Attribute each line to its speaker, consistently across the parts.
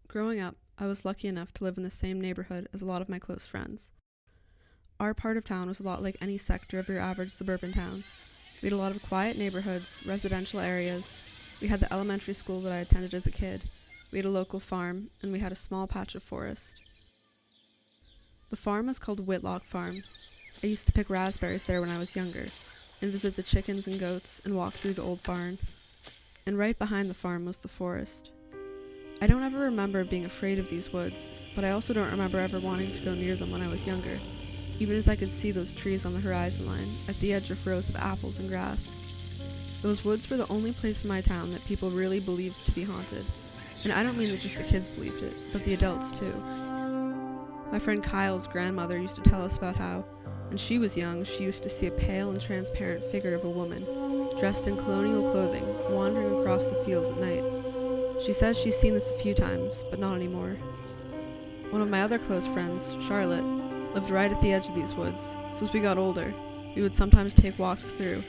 Speaker 1: Growing up, I was lucky enough to live in the same neighborhood as a lot of my close friends. Our part of town was a lot like any sector of your average suburban town. We had a lot of quiet neighborhoods, residential areas. We had the elementary school that I attended as a kid. We had a local farm, and we had a small patch of forest. The farm was called Whitlock Farm. I used to pick raspberries there when I was younger, and visit the chickens and goats, and walk through the old barn. And right behind the farm was the forest. I don't ever remember being afraid of these woods, but I also don't remember ever wanting to go near them when I was younger, even as I could see those trees on the horizon line, at the edge of rows of apples and grass. Those woods were the only place in my town that people really believed to be haunted, and I don't mean that just the kids believed it, but the adults too. My friend Kyle's grandmother used to tell us about how, when she was young, she used to see a pale and transparent figure of a woman, dressed in colonial clothing, wandering across the fields at night. She says she's seen this a few times, but not anymore. One of my other close friends, Charlotte, lived right at the edge of these woods, so as we got older, we would sometimes take walks through.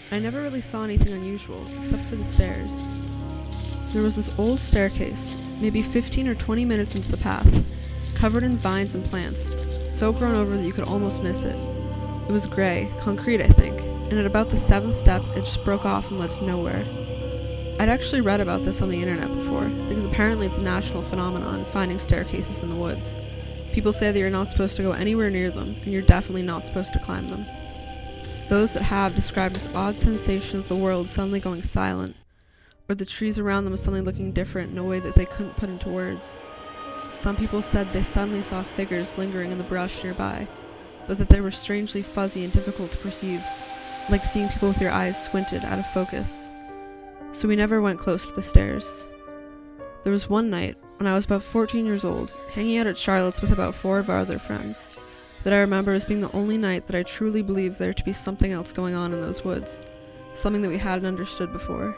Speaker 1: I never really saw anything unusual, except for the stairs. There was this old staircase, maybe 15 or 20 minutes into the path, covered in vines and plants, so grown over that you could almost miss it. It was gray, concrete I think, and at about the 7th step it just broke off and led to nowhere. I'd actually read about this on the internet before, because apparently it's a national phenomenon, finding staircases in the woods. People say that you're not supposed to go anywhere near them, and you're definitely not supposed to climb them. Those that have described this odd sensation of the world suddenly going silent, or the trees around them suddenly looking different in a way that they couldn't put into words. Some people said they suddenly saw figures lingering in the brush nearby, but that they were strangely fuzzy and difficult to perceive, like seeing people with your eyes squinted out of focus. So we never went close to the stairs. There was one night, when I was about 14 years old, hanging out at Charlotte's with about 4 of our other friends, that I remember as being the only night that I truly believed there to be something else going on in those woods, something that we hadn't understood before.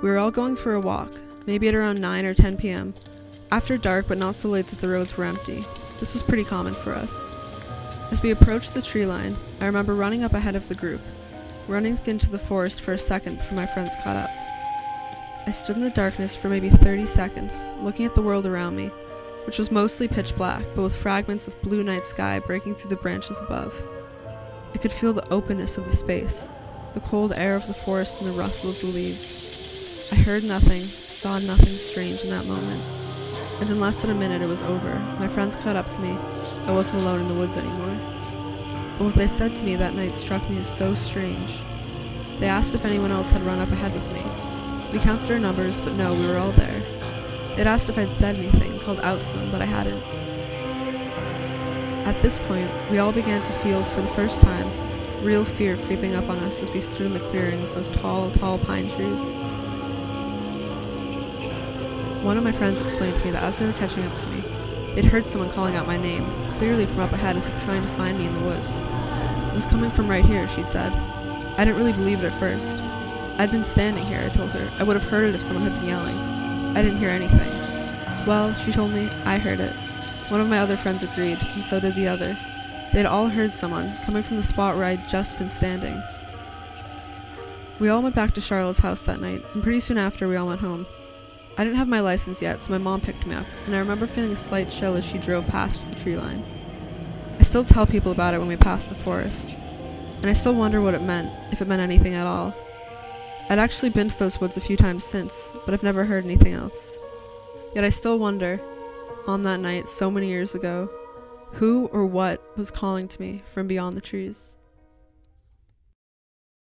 Speaker 1: We were all going for a walk, maybe at around 9 or 10 p.m., after dark but not so late that the roads were empty. This was pretty common for us. As we approached the tree line, I remember running up ahead of the group, running into the forest for a second before my friends caught up. I stood in the darkness for maybe 30 seconds, looking at the world around me, which was mostly pitch black, but with fragments of blue night sky breaking through the branches above. I could feel the openness of the space, the cold air of the forest and the rustle of the leaves. I heard nothing, saw nothing strange in that moment, and in less than a minute it was over. My friends caught up to me. I wasn't alone in the woods anymore. But what they said to me that night struck me as so strange. They asked if anyone else had run up ahead with me. We counted our numbers, but no, we were all there. They'd asked if I'd said anything, called out to them, but I hadn't. At this point, we all began to feel, for the first time, real fear creeping up on us as we stood in the clearing of those tall, tall pine trees. One of my friends explained to me that as they were catching up to me, they'd heard someone calling out my name, clearly from up ahead as if trying to find me in the woods. It was coming from right here, she'd said. I didn't really believe it at first. I'd been standing here, I told her. I would have heard it if someone had been yelling. I didn't hear anything. Well, she told me, I heard it. One of my other friends agreed, and so did the other. They'd all heard someone, coming from the spot where I'd just been standing. We all went back to Charlotte's house that night, and pretty soon after we all went home. I didn't have my license yet, so my mom picked me up, and I remember feeling a slight chill as she drove past the tree line. I still tell people about it when we pass the forest, and I still wonder what it meant, if it meant anything at all. I'd actually been to those woods a few times since, but I've never heard anything else. Yet I still wonder, on that night so many years ago, who or what was calling to me from beyond the trees.